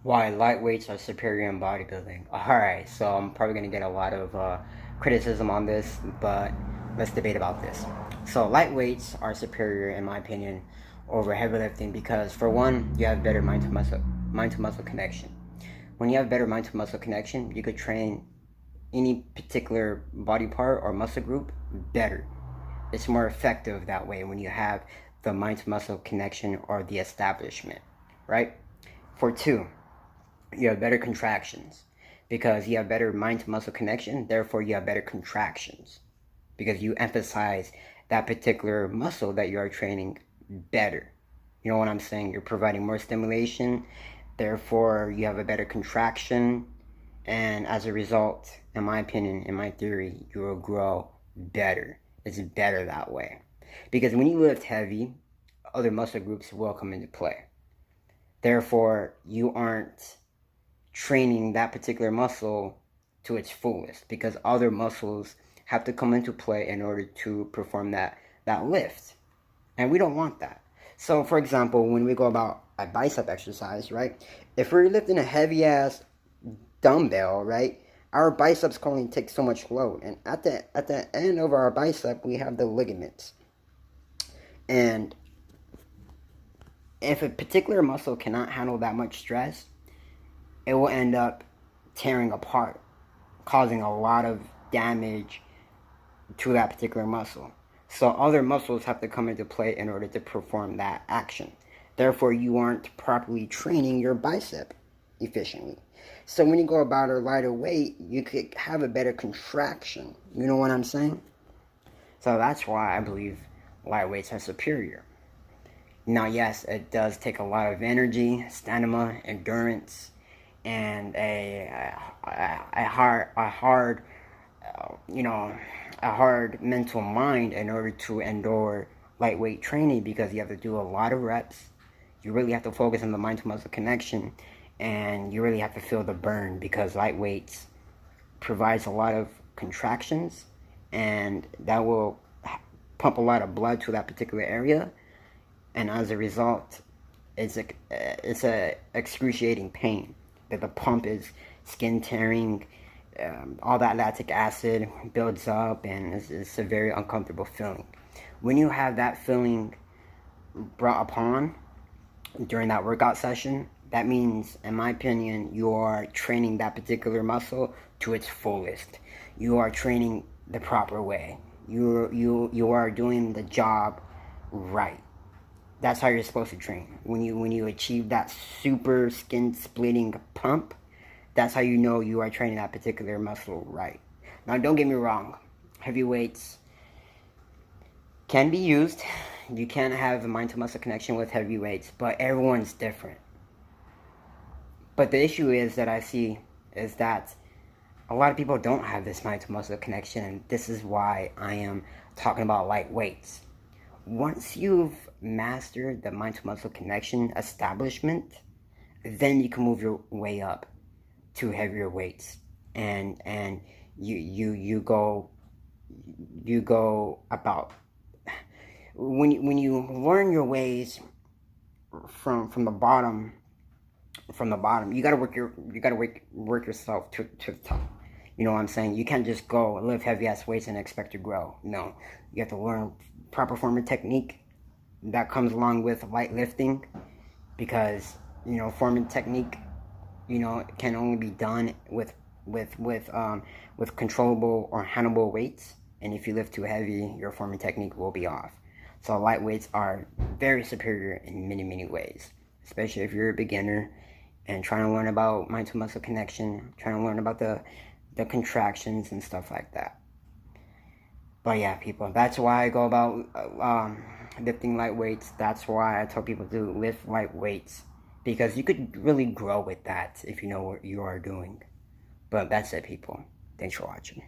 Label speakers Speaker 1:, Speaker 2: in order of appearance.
Speaker 1: Why lightweights are superior in bodybuilding. Alright, so I'm probably going to get a lot of criticism on this, but let's debate about this. So lightweights are superior, in my opinion, over heavy lifting because, for one, you have better mind to muscle connection. When you have better mind to muscle connection, you could train any particular body part or muscle group better. It's more effective that way when you have the mind to muscle connection or the establishment, right? For two, you have better contractions because you have better mind to muscle connection, therefore you have better contractions because you emphasize that particular muscle that you are training better. You know what I'm saying? You're providing more stimulation, therefore you have a better contraction, and as a result, in my opinion, in my theory, you will grow better. It's better that way because when you lift heavy, other muscle groups will come into play. Therefore, you aren't training that particular muscle to its fullest because other muscles have to come into play in order to perform that lift. And we don't want that. So, for example, when we go about a bicep exercise, right? If we're lifting a heavy ass dumbbell, right? Our biceps can only take so much load. And at the end of our bicep, we have the ligaments. And if a particular muscle cannot handle that much stress, it will end up tearing apart, causing a lot of damage to that particular muscle. So other muscles have to come into play in order to perform that action. Therefore, you aren't properly training your bicep efficiently. So when you go about a lighter weight, you could have a better contraction. You know what I'm saying? So that's why I believe lightweights are superior. Now, yes, it does take a lot of energy, stamina, endurance, and a hard a hard mental mind in order to endure lightweight training because you have to do a lot of reps. You really have to focus on the mind to muscle connection, and you really have to feel the burn because lightweights provides a lot of contractions, and that will pump a lot of blood to that particular area, and as a result, it's a excruciating pain. That the pump is skin tearing, all that lactic acid builds up, and it's a very uncomfortable feeling. When you have that feeling brought upon during that workout session, that means, in my opinion, you are training that particular muscle to its fullest. You are training the proper way. You are doing the job right. That's how you're supposed to train. When you achieve that super skin splitting pump, that's how you know you are training that particular muscle right. Now, don't get me wrong, heavyweights can be used. You can have a mind to muscle connection with heavyweights, but everyone's different. But the issue is that I see is that a lot of people don't have this mind to muscle connection, and this is why I am talking about light weights. Once you've mastered the mind to muscle connection establishment, then you can move your way up to heavier weights, and you go about when you learn your ways from the bottom. You gotta work yourself to the top. You know what I'm saying? You can't just go lift heavy ass weights and expect to grow. No, you have to learn proper form of technique that comes along with light lifting, because form and technique can only be done with controllable or handleable weights, and if you lift too heavy, your form and technique will be off. So light weights are very superior in many ways, especially if you're a beginner and trying to learn about mind to muscle connection, trying to learn about the contractions and stuff like that. But yeah, people, that's why I go about lifting light weights. That's why I tell people to lift light weights, because you could really grow with that if you know what you are doing. But that's it, people. Thanks for watching.